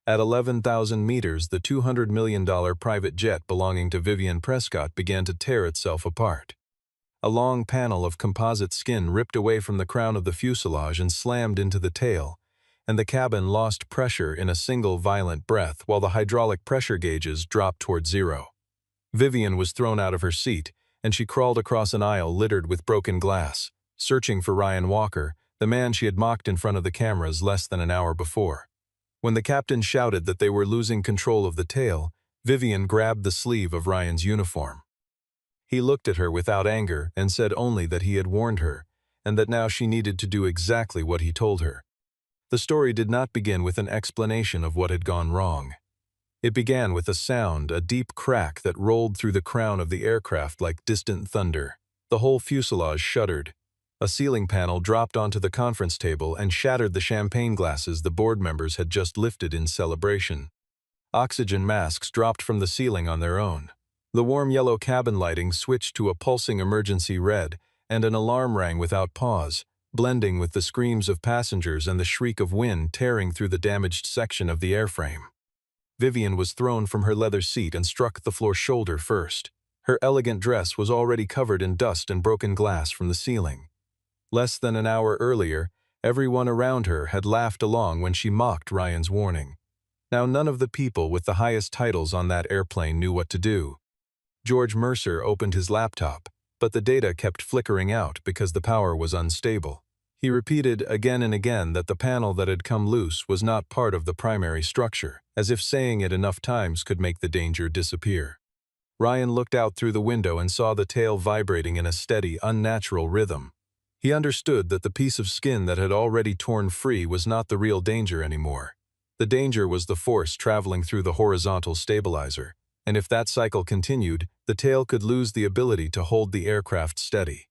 At 11,000 meters, the $200 million private jet belonging to Vivian Prescott began to tear itself apart. A long panel of composite skin ripped away from the crown of the fuselage and slammed into the tail, and the cabin lost pressure in a single violent breath while the hydraulic pressure gauges dropped toward zero. Vivian was thrown out of her seat, and she crawled across an aisle littered with broken glass, searching for Ryan Walker, the man she had mocked in front of the cameras less than an hour before. When the captain shouted that they were losing control of the tail, Vivian grabbed the sleeve of Ryan's uniform. He looked at her without anger and said only that he had warned her, and that now she needed to do exactly what he told her. The story did not begin with an explanation of what had gone wrong. It began with a sound, a deep crack that rolled through the crown of the aircraft like distant thunder. The whole fuselage shuddered. A ceiling panel dropped onto the conference table and shattered the champagne glasses the board members had just lifted in celebration. Oxygen masks dropped from the ceiling on their own. The warm yellow cabin lighting switched to a pulsing emergency red, and an alarm rang without pause, blending with the screams of passengers and the shriek of wind tearing through the damaged section of the airframe. Vivian was thrown from her leather seat and struck the floor shoulder first. Her elegant dress was already covered in dust and broken glass from the ceiling. Less than an hour earlier, everyone around her had laughed along when she mocked Ryan's warning. Now none of the people with the highest titles on that airplane knew what to do. George Mercer opened his laptop, but the data kept flickering out because the power was unstable. He repeated again and again that the panel that had come loose was not part of the primary structure, as if saying it enough times could make the danger disappear. Ryan looked out through the window and saw the tail vibrating in a steady, unnatural rhythm. He understood that the piece of skin that had already torn free was not the real danger anymore. The danger was the force traveling through the horizontal stabilizer, and if that cycle continued, the tail could lose the ability to hold the aircraft steady.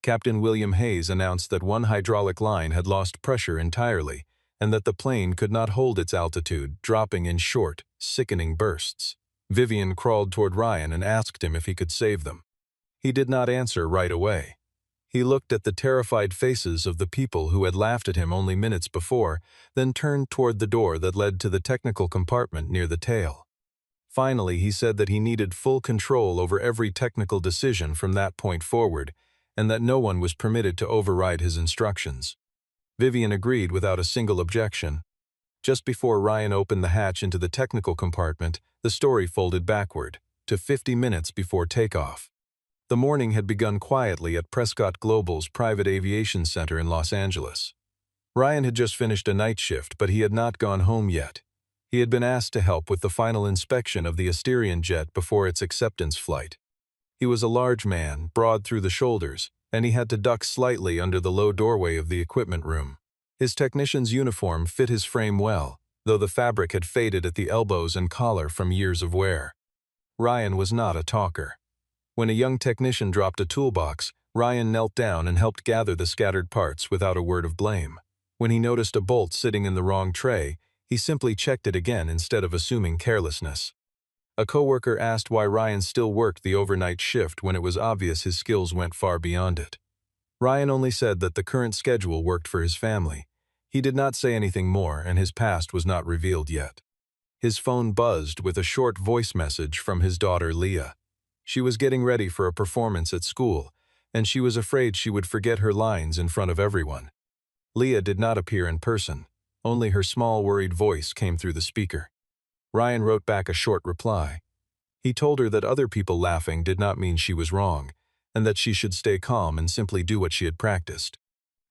Captain William Hayes announced that one hydraulic line had lost pressure entirely, and that the plane could not hold its altitude, dropping in short, sickening bursts. Vivian crawled toward Ryan and asked him if he could save them. He did not answer right away. He looked at the terrified faces of the people who had laughed at him only minutes before, then turned toward the door that led to the technical compartment near the tail. Finally, he said that he needed full control over every technical decision from that point forward, and that no one was permitted to override his instructions. Vivian agreed without a single objection. Just before Ryan opened the hatch into the technical compartment, the story folded backward, to 50 minutes before takeoff. The morning had begun quietly at Prescott Global's private aviation center in Los Angeles. Ryan had just finished a night shift, but he had not gone home yet. He had been asked to help with the final inspection of the Asterion jet before its acceptance flight. He was a large man, broad through the shoulders, and he had to duck slightly under the low doorway of the equipment room. His technician's uniform fit his frame well, though the fabric had faded at the elbows and collar from years of wear. Ryan was not a talker. When a young technician dropped a toolbox, Ryan knelt down and helped gather the scattered parts without a word of blame. When he noticed a bolt sitting in the wrong tray, he simply checked it again instead of assuming carelessness. A coworker asked why Ryan still worked the overnight shift when it was obvious his skills went far beyond it. Ryan only said that the current schedule worked for his family. He did not say anything more, and his past was not revealed yet. His phone buzzed with a short voice message from his daughter Leah. She was getting ready for a performance at school, and she was afraid she would forget her lines in front of everyone. Leah did not appear in person. Only her small, worried voice came through the speaker. Ryan wrote back a short reply. He told her that other people laughing did not mean she was wrong, and that she should stay calm and simply do what she had practiced.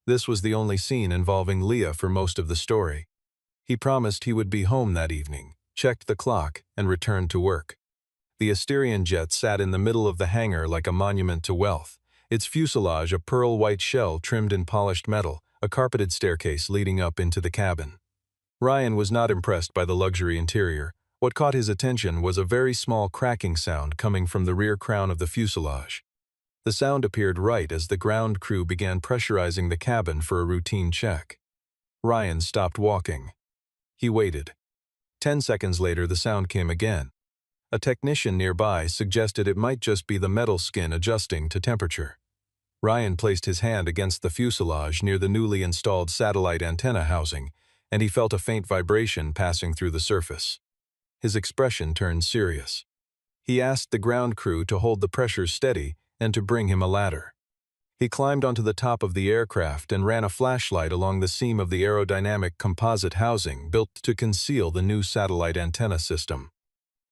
This was the only scene involving Leah for most of the story. He promised he would be home that evening, checked the clock, and returned to work. The Asterion jet sat in the middle of the hangar like a monument to wealth, its fuselage a pearl-white shell trimmed in polished metal, a carpeted staircase leading up into the cabin. Ryan was not impressed by the luxury interior. What caught his attention was a very small cracking sound coming from the rear crown of the fuselage. The sound appeared right as the ground crew began pressurizing the cabin for a routine check. Ryan stopped walking. He waited. 10 seconds later, the sound came again. A technician nearby suggested it might just be the metal skin adjusting to temperature. Ryan placed his hand against the fuselage near the newly installed satellite antenna housing, and he felt a faint vibration passing through the surface. His expression turned serious. He asked the ground crew to hold the pressure steady and to bring him a ladder. He climbed onto the top of the aircraft and ran a flashlight along the seam of the aerodynamic composite housing built to conceal the new satellite antenna system.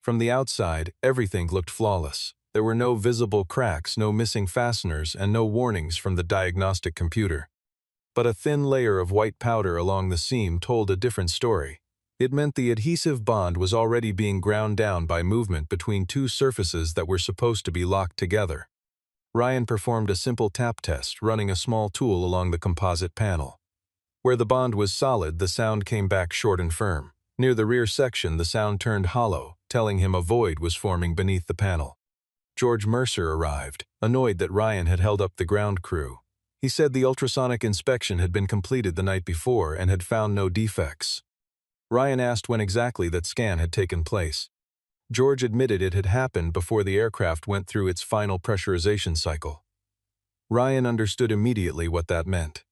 From the outside, everything looked flawless. There were no visible cracks, no missing fasteners, and no warnings from the diagnostic computer. But a thin layer of white powder along the seam told a different story. It meant the adhesive bond was already being ground down by movement between two surfaces that were supposed to be locked together. Ryan performed a simple tap test, running a small tool along the composite panel. Where the bond was solid, the sound came back short and firm. Near the rear section, the sound turned hollow, telling him a void was forming beneath the panel. George Mercer arrived, annoyed that Ryan had held up the ground crew. He said the ultrasonic inspection had been completed the night before and had found no defects. Ryan asked when exactly that scan had taken place. George admitted it had happened before the aircraft went through its final pressurization cycle. Ryan understood immediately what that meant.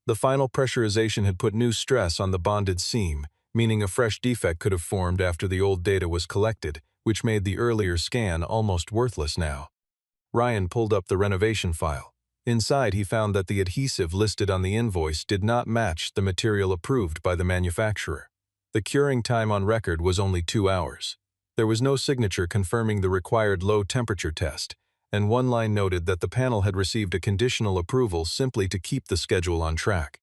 The final pressurization had put new stress on the bonded seam, meaning a fresh defect could have formed after the old data was collected, which made the earlier scan almost worthless now. Ryan pulled up the renovation file. Inside, he found that the adhesive listed on the invoice did not match the material approved by the manufacturer. The curing time on record was only 2 hours. There was no signature confirming the required low-temperature test, and one line noted that the panel had received a conditional approval simply to keep the schedule on track.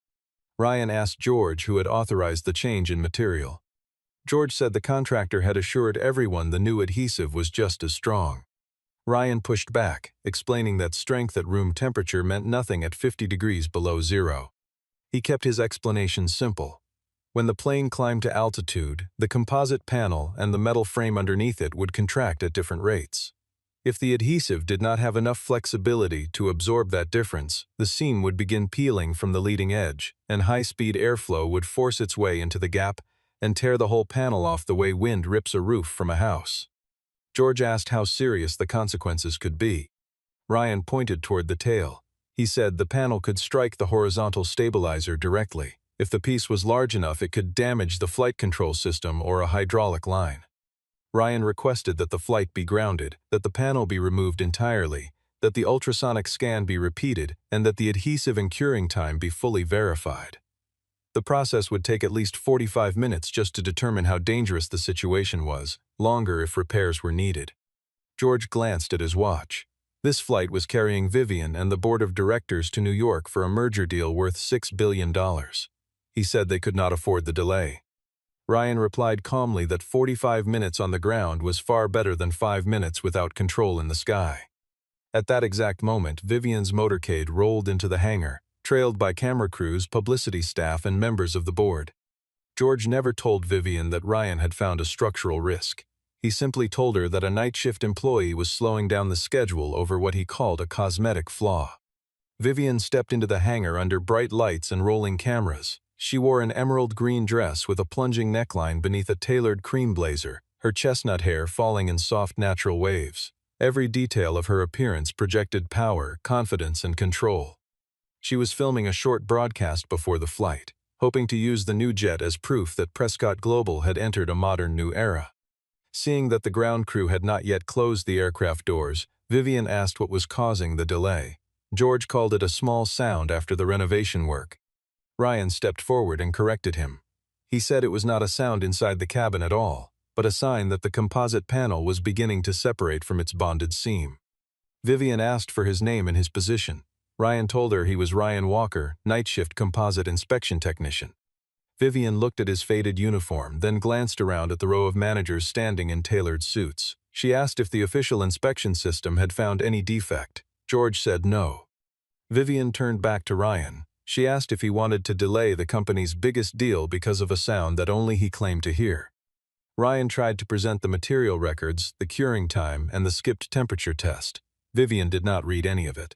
Ryan asked George who had authorized the change in material. George said the contractor had assured everyone the new adhesive was just as strong. Ryan pushed back, explaining that strength at room temperature meant nothing at 50 degrees below zero. He kept his explanation simple. When the plane climbed to altitude, the composite panel and the metal frame underneath it would contract at different rates. If the adhesive did not have enough flexibility to absorb that difference, the seam would begin peeling from the leading edge, and high-speed airflow would force its way into the gap and tear the whole panel off the way wind rips a roof from a house. George asked how serious the consequences could be. Ryan pointed toward the tail. He said the panel could strike the horizontal stabilizer directly. If the piece was large enough, it could damage the flight control system or a hydraulic line. Ryan requested that the flight be grounded, that the panel be removed entirely, that the ultrasonic scan be repeated, and that the adhesive and curing time be fully verified. The process would take at least 45 minutes just to determine how dangerous the situation was, longer if repairs were needed. George glanced at his watch. This flight was carrying Vivian and the board of directors to New York for a merger deal worth $6 billion. He said they could not afford the delay. Ryan replied calmly that 45 minutes on the ground was far better than 5 minutes without control in the sky. At that exact moment, Vivian's motorcade rolled into the hangar, trailed by camera crews, publicity staff, and members of the board. George never told Vivian that Ryan had found a structural risk. He simply told her that a night shift employee was slowing down the schedule over what he called a cosmetic flaw. Vivian stepped into the hangar under bright lights and rolling cameras. She wore an emerald green dress with a plunging neckline beneath a tailored cream blazer, her chestnut hair falling in soft natural waves. Every detail of her appearance projected power, confidence, and control. She was filming a short broadcast before the flight, hoping to use the new jet as proof that Prescott Global had entered a modern new era. Seeing that the ground crew had not yet closed the aircraft doors, Vivian asked what was causing the delay. George called it a small sound after the renovation work. Ryan stepped forward and corrected him. He said it was not a sound inside the cabin at all, but a sign that the composite panel was beginning to separate from its bonded seam. Vivian asked for his name and his position. Ryan told her he was Ryan Walker, night shift composite inspection technician. Vivian looked at his faded uniform, then glanced around at the row of managers standing in tailored suits. She asked if the official inspection system had found any defect. George said no. Vivian turned back to Ryan. She asked if he wanted to delay the company's biggest deal because of a sound that only he claimed to hear. Ryan tried to present the material records, the curing time, and the skipped temperature test. Vivian did not read any of it.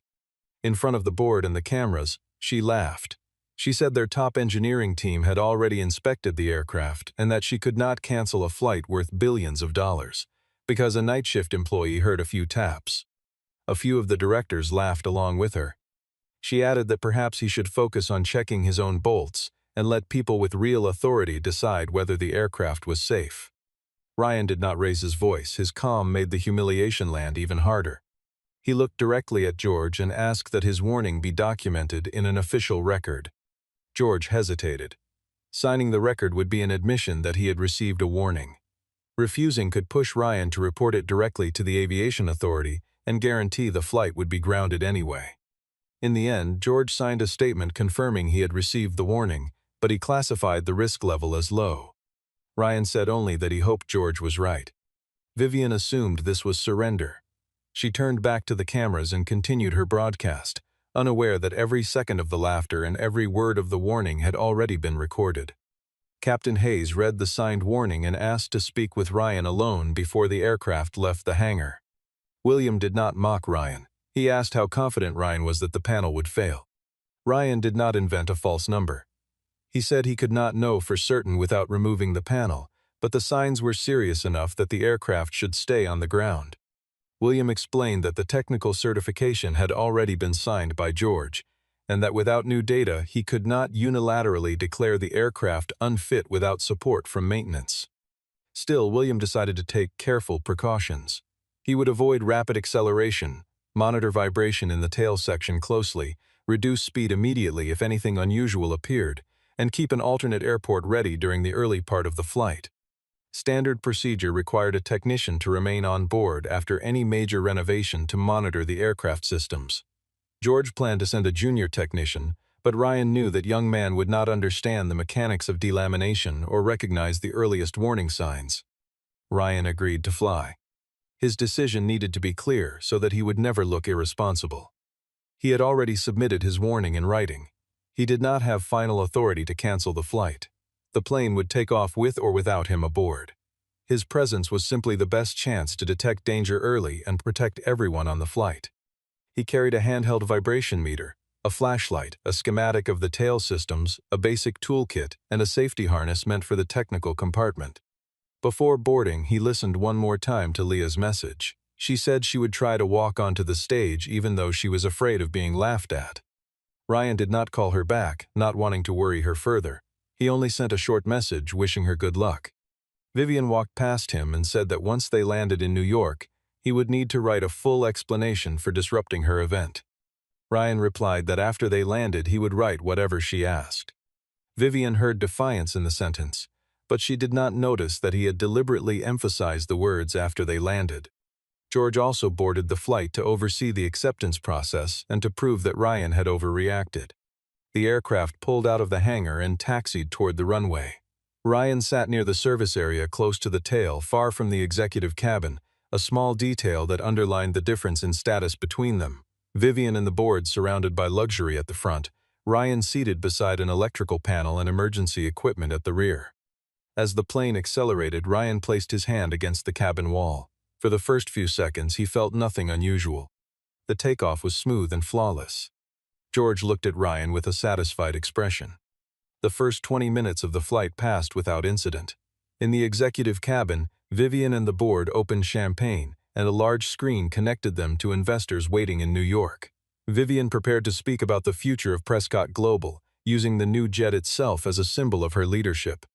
In front of the board and the cameras, she laughed. She said their top engineering team had already inspected the aircraft and that she could not cancel a flight worth billions of dollars because a night shift employee heard a few taps. A few of the directors laughed along with her. She added that perhaps he should focus on checking his own bolts and let people with real authority decide whether the aircraft was safe. Ryan did not raise his voice. His calm made the humiliation land even harder. He looked directly at George and asked that his warning be documented in an official record. George hesitated. Signing the record would be an admission that he had received a warning. Refusing could push Ryan to report it directly to the aviation authority and guarantee the flight would be grounded anyway. In the end, George signed a statement confirming he had received the warning, but he classified the risk level as low. Ryan said only that he hoped George was right. Vivian assumed this was surrender. She turned back to the cameras and continued her broadcast, unaware that every second of the laughter and every word of the warning had already been recorded. Captain Hayes read the signed warning and asked to speak with Ryan alone before the aircraft left the hangar. William did not mock Ryan. He asked how confident Ryan was that the panel would fail. Ryan did not invent a false number. He said he could not know for certain without removing the panel, but the signs were serious enough that the aircraft should stay on the ground. William explained that the technical certification had already been signed by George, and that without new data he could not unilaterally declare the aircraft unfit without support from maintenance. Still, William decided to take careful precautions. He would avoid rapid acceleration, monitor vibration in the tail section closely, reduce speed immediately if anything unusual appeared, and keep an alternate airport ready during the early part of the flight. Standard procedure required a technician to remain on board after any major renovation to monitor the aircraft systems. George planned to send a junior technician, but Ryan knew that young man would not understand the mechanics of delamination or recognize the earliest warning signs. Ryan agreed to fly. His decision needed to be clear so that he would never look irresponsible. He had already submitted his warning in writing. He did not have final authority to cancel the flight. The plane would take off with or without him aboard. His presence was simply the best chance to detect danger early and protect everyone on the flight. He carried a handheld vibration meter, a flashlight, a schematic of the tail systems, a basic toolkit, and a safety harness meant for the technical compartment. Before boarding, he listened one more time to Leah's message. She said she would try to walk onto the stage even though she was afraid of being laughed at. Ryan did not call her back, not wanting to worry her further. He only sent a short message wishing her good luck. Vivian walked past him and said that once they landed in New York, he would need to write a full explanation for disrupting her event. Ryan replied that after they landed he would write whatever she asked. Vivian heard defiance in the sentence, but she did not notice that he had deliberately emphasized the words after they landed. George also boarded the flight to oversee the acceptance process and to prove that Ryan had overreacted. The aircraft pulled out of the hangar and taxied toward the runway. Ryan sat near the service area close to the tail, far from the executive cabin, a small detail that underlined the difference in status between them. Vivian and the board surrounded by luxury at the front, Ryan seated beside an electrical panel and emergency equipment at the rear. As the plane accelerated, Ryan placed his hand against the cabin wall. For the first few seconds, he felt nothing unusual. The takeoff was smooth and flawless. George looked at Ryan with a satisfied expression. The first 20 minutes of the flight passed without incident. In the executive cabin, Vivian and the board opened champagne, and a large screen connected them to investors waiting in New York. Vivian prepared to speak about the future of Prescott Global, using the new jet itself as a symbol of her leadership.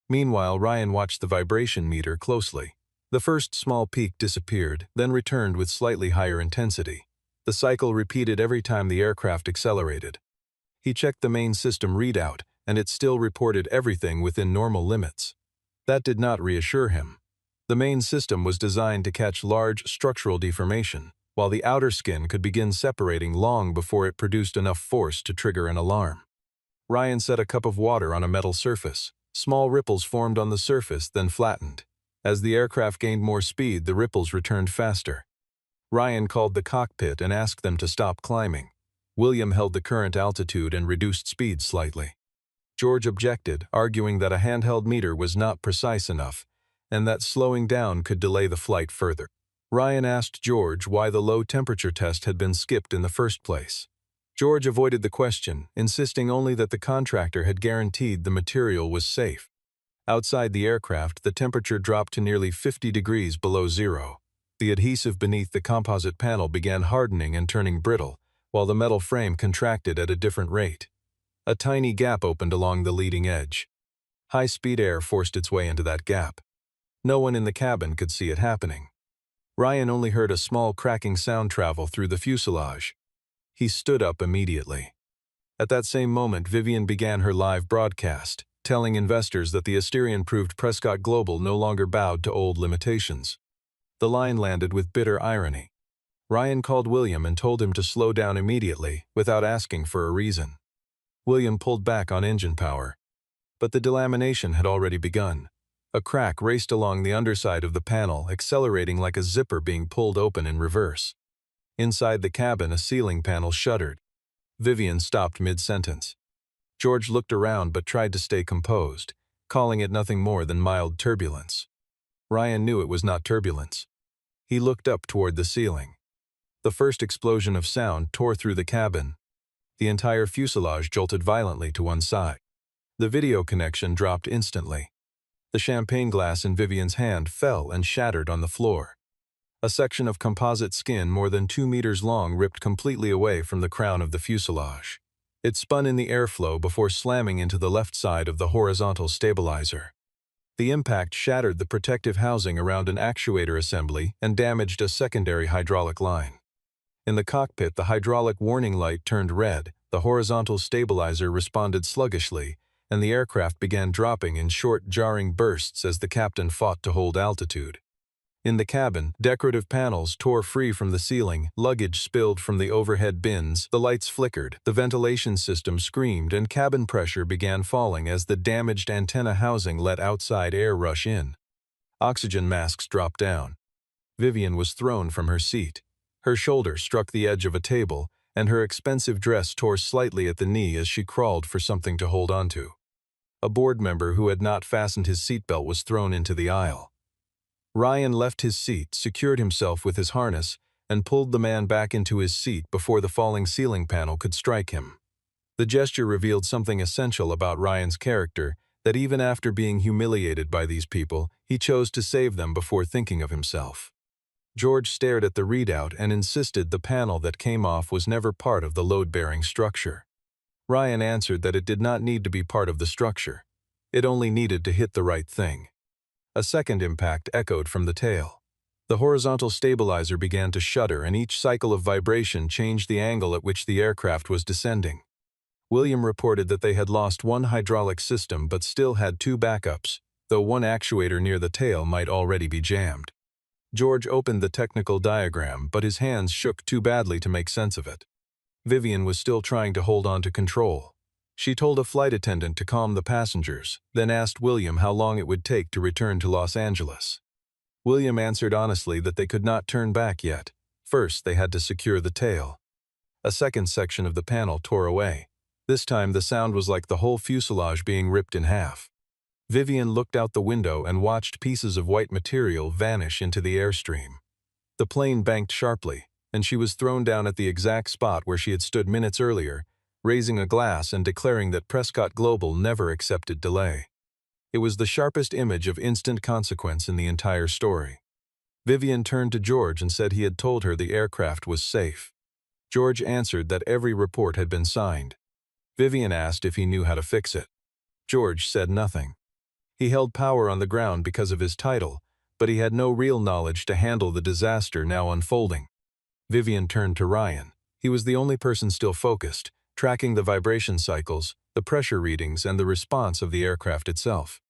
Meanwhile, Ryan watched the vibration meter closely. The first small peak disappeared, then returned with slightly higher intensity. The cycle repeated every time the aircraft accelerated. He checked the main system readout, and it still reported everything within normal limits. That did not reassure him. The main system was designed to catch large structural deformation, while the outer skin could begin separating long before it produced enough force to trigger an alarm. Ryan set a cup of water on a metal surface. Small ripples formed on the surface, then flattened. As the aircraft gained more speed, the ripples returned faster. Ryan called the cockpit and asked them to stop climbing. William held the current altitude and reduced speed slightly. George objected, arguing that a handheld meter was not precise enough, and that slowing down could delay the flight further. Ryan asked George why the low temperature test had been skipped in the first place. George avoided the question, insisting only that the contractor had guaranteed the material was safe. Outside the aircraft, the temperature dropped to nearly 50 degrees below zero. The adhesive beneath the composite panel began hardening and turning brittle, while the metal frame contracted at a different rate. A tiny gap opened along the leading edge. High-speed air forced its way into that gap. No one in the cabin could see it happening. Ryan only heard a small cracking sound travel through the fuselage. He stood up immediately. At that same moment, Vivian began her live broadcast, telling investors that the Asterion proved Prescott Global no longer bowed to old limitations. The line landed with bitter irony. Ryan called William and told him to slow down immediately, without asking for a reason. William pulled back on engine power. But the delamination had already begun. A crack raced along the underside of the panel, accelerating like a zipper being pulled open in reverse. Inside the cabin, a ceiling panel shuddered. Vivian stopped mid-sentence. George looked around but tried to stay composed, calling it nothing more than mild turbulence. Ryan knew it was not turbulence. He looked up toward the ceiling. The first explosion of sound tore through the cabin. The entire fuselage jolted violently to one side. The video connection dropped instantly. The champagne glass in Vivian's hand fell and shattered on the floor. A section of composite skin more than 2 meters long ripped completely away from the crown of the fuselage. It spun in the airflow before slamming into the left side of the horizontal stabilizer. The impact shattered the protective housing around an actuator assembly and damaged a secondary hydraulic line. In the cockpit, the hydraulic warning light turned red, the horizontal stabilizer responded sluggishly, and the aircraft began dropping in short, jarring bursts as the captain fought to hold altitude. In the cabin, decorative panels tore free from the ceiling, luggage spilled from the overhead bins, the lights flickered, the ventilation system screamed, and cabin pressure began falling as the damaged antenna housing let outside air rush in. Oxygen masks dropped down. Vivian was thrown from her seat. Her shoulder struck the edge of a table, and her expensive dress tore slightly at the knee as she crawled for something to hold onto. A board member who had not fastened his seatbelt was thrown into the aisle. Ryan left his seat, secured himself with his harness, and pulled the man back into his seat before the falling ceiling panel could strike him. The gesture revealed something essential about Ryan's character, that even after being humiliated by these people, he chose to save them before thinking of himself. George stared at the readout and insisted the panel that came off was never part of the load-bearing structure. Ryan answered that it did not need to be part of the structure. It only needed to hit the right thing. A second impact echoed from the tail. The horizontal stabilizer began to shudder, and each cycle of vibration changed the angle at which the aircraft was descending. William reported that they had lost one hydraulic system but still had 2 backups, though one actuator near the tail might already be jammed. George opened the technical diagram, but his hands shook too badly to make sense of it. Vivian was still trying to hold on to control. She told a flight attendant to calm the passengers, then asked William how long it would take to return to Los Angeles. William answered honestly that they could not turn back yet. First, they had to secure the tail. A second section of the panel tore away. This time, the sound was like the whole fuselage being ripped in half. Vivian looked out the window and watched pieces of white material vanish into the airstream. The plane banked sharply, and she was thrown down at the exact spot where she had stood minutes earlier, raising a glass and declaring that Prescott Global never accepted delay. It was the sharpest image of instant consequence in the entire story. Vivian turned to George and said he had told her the aircraft was safe. George answered that every report had been signed. Vivian asked if he knew how to fix it. George said nothing. He held power on the ground because of his title, but he had no real knowledge to handle the disaster now unfolding. Vivian turned to Ryan. He was the only person still focused, tracking the vibration cycles, the pressure readings, and the response of the aircraft itself.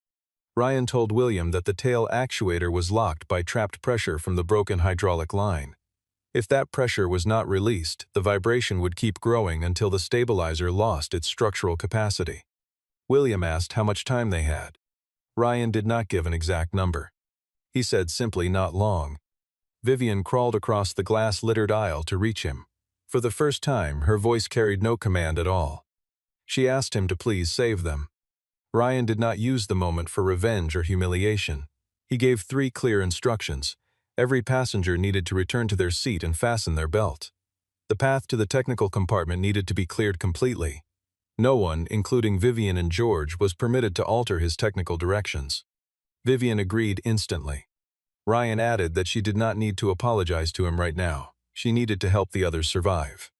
Ryan told William that the tail actuator was locked by trapped pressure from the broken hydraulic line. If that pressure was not released, the vibration would keep growing until the stabilizer lost its structural capacity. William asked how much time they had. Ryan did not give an exact number. He said simply not long. Vivian crawled across the glass-littered aisle to reach him. For the first time, her voice carried no command at all. She asked him to please save them. Ryan did not use the moment for revenge or humiliation. He gave 3 clear instructions. Every passenger needed to return to their seat and fasten their belt. The path to the technical compartment needed to be cleared completely. No one, including Vivian and George, was permitted to alter his technical directions. Vivian agreed instantly. Ryan added that she did not need to apologize to him right now. She needed to help the others survive.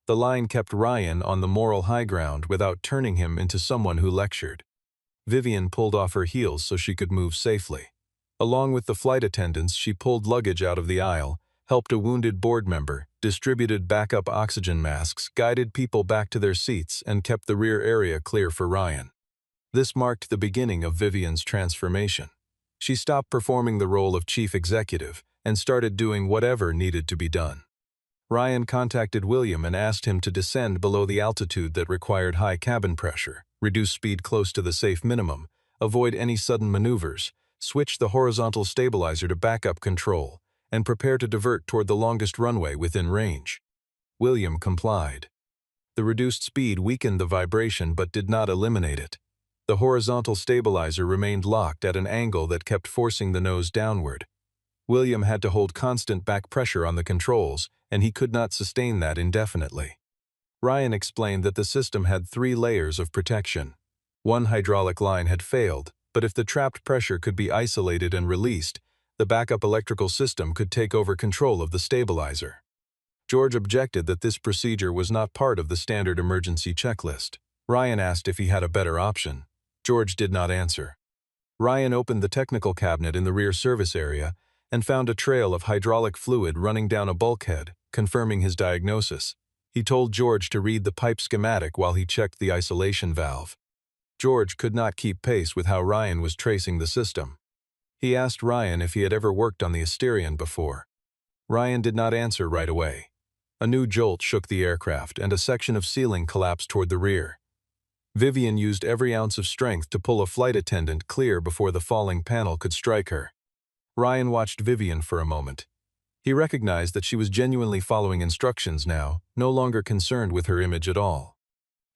The line kept Ryan on the moral high ground without turning him into someone who lectured. Vivian pulled off her heels so she could move safely. Along with the flight attendants, she pulled luggage out of the aisle, helped a wounded board member, distributed backup oxygen masks, guided people back to their seats, and kept the rear area clear for Ryan. This marked the beginning of Vivian's transformation. She stopped performing the role of chief executive and started doing whatever needed to be done. Ryan contacted William and asked him to descend below the altitude that required high cabin pressure, reduce speed close to the safe minimum, avoid any sudden maneuvers, switch the horizontal stabilizer to backup control, and prepare to divert toward the longest runway within range. William complied. The reduced speed weakened the vibration but did not eliminate it. The horizontal stabilizer remained locked at an angle that kept forcing the nose downward. William had to hold constant back pressure on the controls, and he could not sustain that indefinitely. Ryan explained that the system had 3 layers of protection. One hydraulic line had failed, but if the trapped pressure could be isolated and released, the backup electrical system could take over control of the stabilizer. George objected that this procedure was not part of the standard emergency checklist. Ryan asked if he had a better option. George did not answer. Ryan opened the technical cabinet in the rear service area and found a trail of hydraulic fluid running down a bulkhead, confirming his diagnosis. He told George to read the pipe schematic while he checked the isolation valve. George could not keep pace with how Ryan was tracing the system. He asked Ryan if he had ever worked on the Asterion before. Ryan did not answer right away. A new jolt shook the aircraft, and a section of ceiling collapsed toward the rear. Vivian used every ounce of strength to pull a flight attendant clear before the falling panel could strike her. Ryan watched Vivian for a moment. He recognized that she was genuinely following instructions now, no longer concerned with her image at all.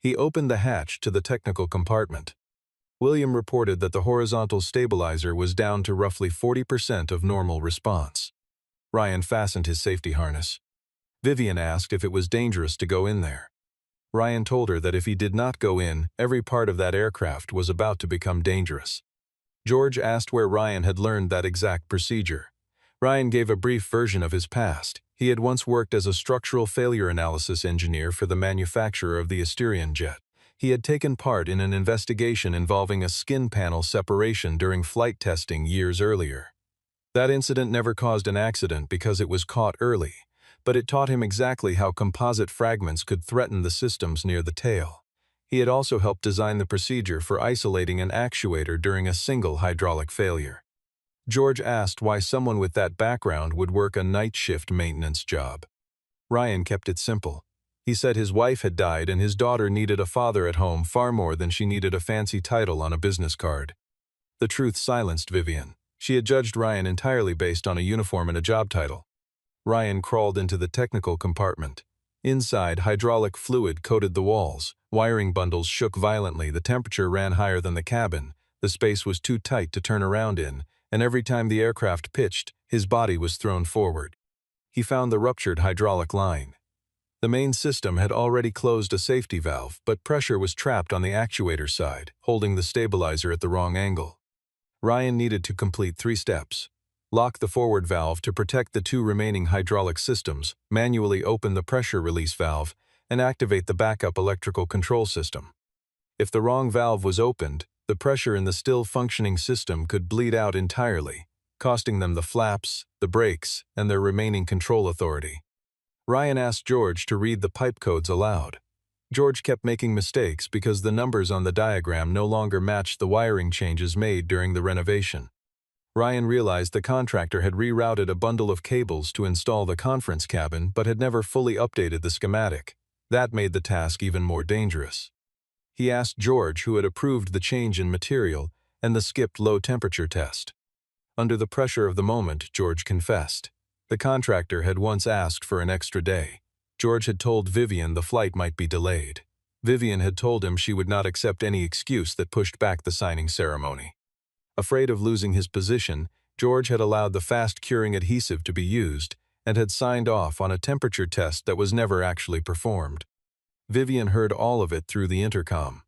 He opened the hatch to the technical compartment. William reported that the horizontal stabilizer was down to roughly 40% of normal response. Ryan fastened his safety harness. Vivian asked if it was dangerous to go in there. Ryan told her that if he did not go in, every part of that aircraft was about to become dangerous. George asked where Ryan had learned that exact procedure. Ryan gave a brief version of his past. He had once worked as a structural failure analysis engineer for the manufacturer of the Asterion jet. He had taken part in an investigation involving a skin panel separation during flight testing years earlier. That incident never caused an accident because it was caught early, but it taught him exactly how composite fragments could threaten the systems near the tail. He had also helped design the procedure for isolating an actuator during a single hydraulic failure. George asked why someone with that background would work a night shift maintenance job. Ryan kept it simple. He said his wife had died and his daughter needed a father at home far more than she needed a fancy title on a business card. The truth silenced Vivian. She had judged Ryan entirely based on a uniform and a job title. Ryan crawled into the technical compartment. Inside, hydraulic fluid coated the walls. Wiring bundles shook violently, the temperature ran higher than the cabin, the space was too tight to turn around in, and every time the aircraft pitched, his body was thrown forward. He found the ruptured hydraulic line. The main system had already closed a safety valve, but pressure was trapped on the actuator side, holding the stabilizer at the wrong angle. Ryan needed to complete 3 steps. Lock the forward valve to protect the 2 remaining hydraulic systems, manually open the pressure release valve, and activate the backup electrical control system. If the wrong valve was opened, the pressure in the still functioning system could bleed out entirely, costing them the flaps, the brakes, and their remaining control authority. Ryan asked George to read the pipe codes aloud. George kept making mistakes because the numbers on the diagram no longer matched the wiring changes made during the renovation. Ryan realized the contractor had rerouted a bundle of cables to install the conference cabin but had never fully updated the schematic. That made the task even more dangerous. He asked George who had approved the change in material and the skipped low-temperature test. Under the pressure of the moment, George confessed. The contractor had once asked for an extra day. George had told Vivian the flight might be delayed. Vivian had told him she would not accept any excuse that pushed back the signing ceremony. Afraid of losing his position, George had allowed the fast-curing adhesive to be used and had signed off on a temperature test that was never actually performed. Vivian heard all of it through the intercom.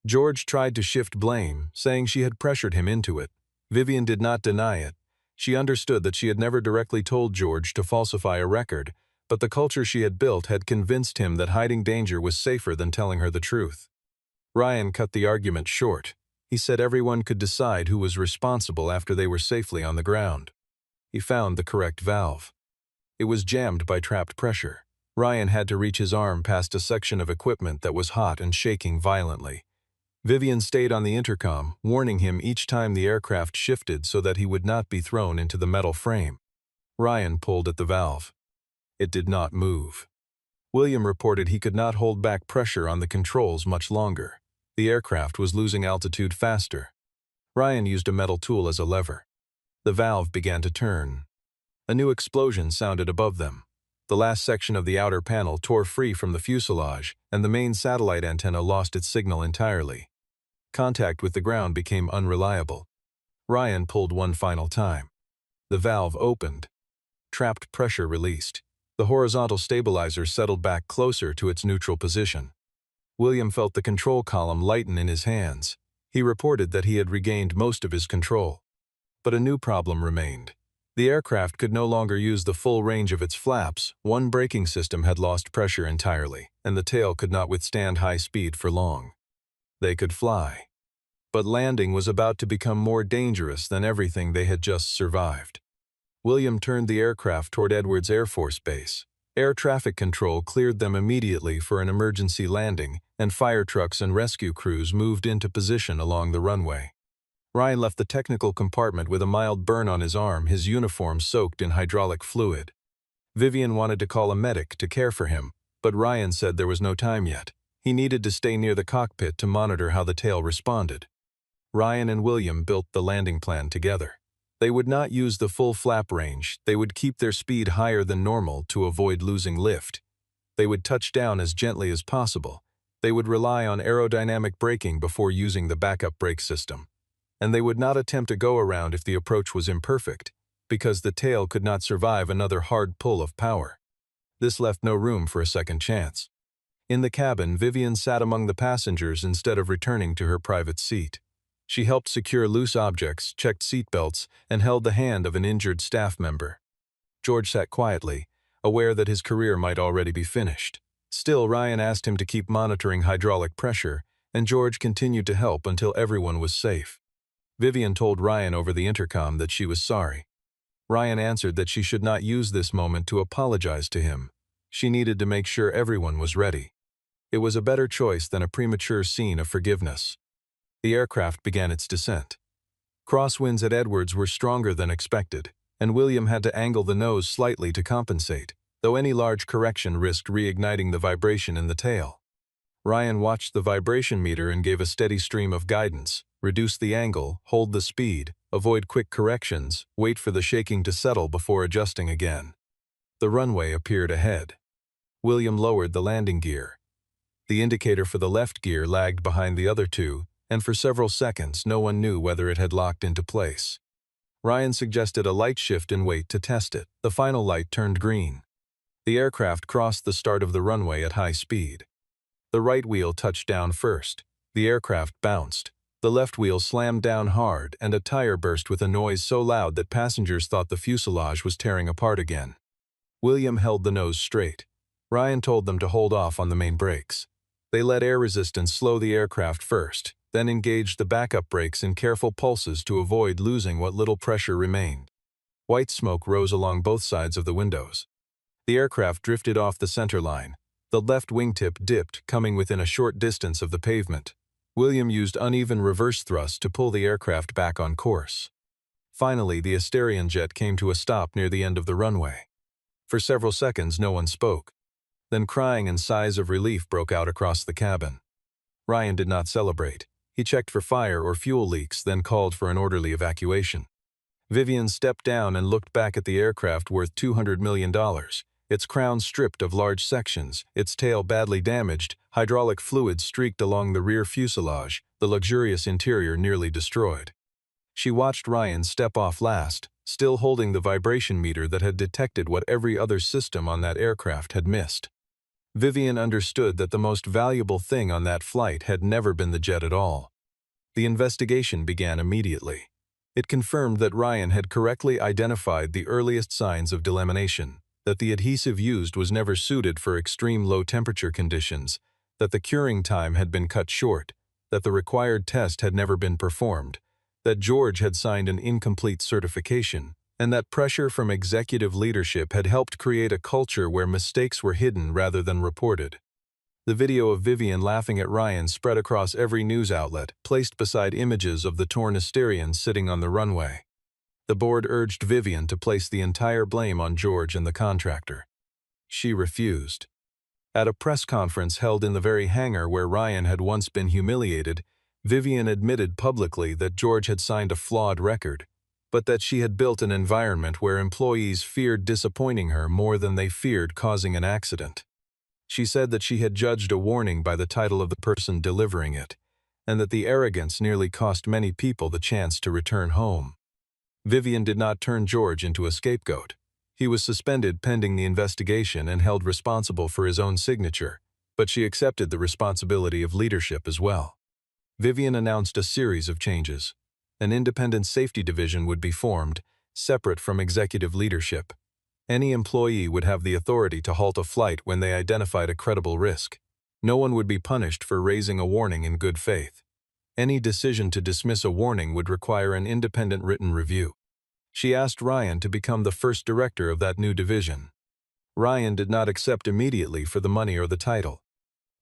George tried to shift blame, saying she had pressured him into it. Vivian did not deny it. She understood that she had never directly told George to falsify a record, but the culture she had built had convinced him that hiding danger was safer than telling her the truth. Ryan cut the argument short. He said everyone could decide who was responsible after they were safely on the ground. He found the correct valve. It was jammed by trapped pressure. Ryan had to reach his arm past a section of equipment that was hot and shaking violently. Vivian stayed on the intercom, warning him each time the aircraft shifted so that he would not be thrown into the metal frame. Ryan pulled at the valve. It did not move. William reported he could not hold back pressure on the controls much longer. The aircraft was losing altitude faster. Ryan used a metal tool as a lever. The valve began to turn. A new explosion sounded above them. The last section of the outer panel tore free from the fuselage, and the main satellite antenna lost its signal entirely. Contact with the ground became unreliable. Ryan pulled one final time. The valve opened. Trapped pressure released. The horizontal stabilizer settled back closer to its neutral position. William felt the control column lighten in his hands. He reported that he had regained most of his control. But a new problem remained. The aircraft could no longer use the full range of its flaps. One braking system had lost pressure entirely, and the tail could not withstand high speed for long. They could fly. But landing was about to become more dangerous than everything they had just survived. William turned the aircraft toward Edwards Air Force Base. Air traffic control cleared them immediately for an emergency landing, and fire trucks and rescue crews moved into position along the runway. Ryan left the technical compartment with a mild burn on his arm, his uniform soaked in hydraulic fluid. Vivian wanted to call a medic to care for him, but Ryan said there was no time yet. He needed to stay near the cockpit to monitor how the tail responded. Ryan and William built the landing plan together. They would not use the full flap range. They would keep their speed higher than normal to avoid losing lift. They would touch down as gently as possible. They would rely on aerodynamic braking before using the backup brake system. And they would not attempt a go-around if the approach was imperfect, because the tail could not survive another hard pull of power. This left no room for a second chance. In the cabin, Vivian sat among the passengers instead of returning to her private seat. She helped secure loose objects, checked seatbelts, and held the hand of an injured staff member. George sat quietly, aware that his career might already be finished. Still, Ryan asked him to keep monitoring hydraulic pressure, and George continued to help until everyone was safe. Vivian told Ryan over the intercom that she was sorry. Ryan answered that she should not use this moment to apologize to him. She needed to make sure everyone was ready. It was a better choice than a premature scene of forgiveness. The aircraft began its descent. Crosswinds at Edwards were stronger than expected, and William had to angle the nose slightly to compensate, though any large correction risked reigniting the vibration in the tail. Ryan watched the vibration meter and gave a steady stream of guidance: reduce the angle, hold the speed, avoid quick corrections, wait for the shaking to settle before adjusting again. The runway appeared ahead. William lowered the landing gear. The indicator for the left gear lagged behind the other two, and for several seconds no one knew whether it had locked into place. Ryan suggested a light shift and wait to test it. The final light turned green. The aircraft crossed the start of the runway at high speed. The right wheel touched down first. The aircraft bounced. The left wheel slammed down hard, and a tire burst with a noise so loud that passengers thought the fuselage was tearing apart again. William held the nose straight. Ryan told them to hold off on the main brakes. They let air resistance slow the aircraft first, then engaged the backup brakes in careful pulses to avoid losing what little pressure remained. White smoke rose along both sides of the windows. The aircraft drifted off the center line. The left wingtip dipped, coming within a short distance of the pavement. William used uneven reverse thrust to pull the aircraft back on course. Finally, the Asterion jet came to a stop near the end of the runway. For several seconds, no one spoke. Then crying and sighs of relief broke out across the cabin. Ryan did not celebrate. He checked for fire or fuel leaks, then called for an orderly evacuation. Vivian stepped down and looked back at the aircraft worth $200 million, its crown stripped of large sections, its tail badly damaged, hydraulic fluid streaked along the rear fuselage, the luxurious interior nearly destroyed. She watched Ryan step off last, still holding the vibration meter that had detected what every other system on that aircraft had missed. Vivian understood that the most valuable thing on that flight had never been the jet at all. The investigation began immediately. It confirmed that Ryan had correctly identified the earliest signs of delamination. that the adhesive used was never suited for extreme low-temperature conditions, that the curing time had been cut short, that the required test had never been performed, that George had signed an incomplete certification, and that pressure from executive leadership had helped create a culture where mistakes were hidden rather than reported. The video of Vivian laughing at Ryan spread across every news outlet, placed beside images of the torn Asterian sitting on the runway. The board urged Vivian to place the entire blame on George and the contractor. She refused. At a press conference held in the very hangar where Ryan had once been humiliated, Vivian admitted publicly that George had signed a flawed record, but that she had built an environment where employees feared disappointing her more than they feared causing an accident. She said that she had judged a warning by the title of the person delivering it, and that the arrogance nearly cost many people the chance to return home. Vivian did not turn George into a scapegoat. He was suspended pending the investigation and held responsible for his own signature, but she accepted the responsibility of leadership as well. Vivian announced a series of changes. An independent safety division would be formed, separate from executive leadership. Any employee would have the authority to halt a flight when they identified a credible risk. No one would be punished for raising a warning in good faith. Any decision to dismiss a warning would require an independent written review. She asked Ryan to become the first director of that new division. Ryan did not accept immediately for the money or the title.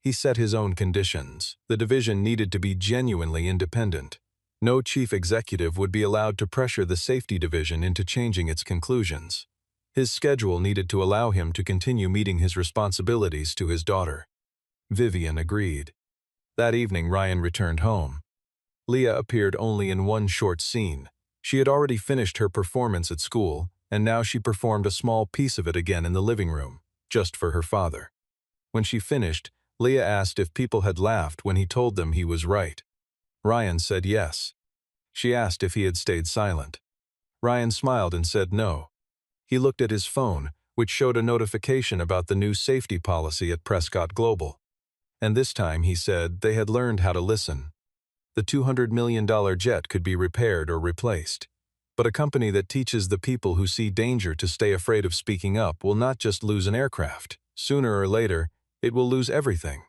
He set his own conditions. The division needed to be genuinely independent. No chief executive would be allowed to pressure the safety division into changing its conclusions. His schedule needed to allow him to continue meeting his responsibilities to his daughter. Vivian agreed. That evening, Ryan returned home. Leah appeared only in one short scene. She had already finished her performance at school, and now she performed a small piece of it again in the living room, just for her father. When she finished, Leah asked if people had laughed when he told them he was right. Ryan said yes. She asked if he had stayed silent. Ryan smiled and said no. He looked at his phone, which showed a notification about the new safety policy at Prescott Global. And this time, he said, they had learned how to listen. The $200 million jet could be repaired or replaced. But a company that teaches the people who see danger to stay afraid of speaking up will not just lose an aircraft. Sooner or later, it will lose everything.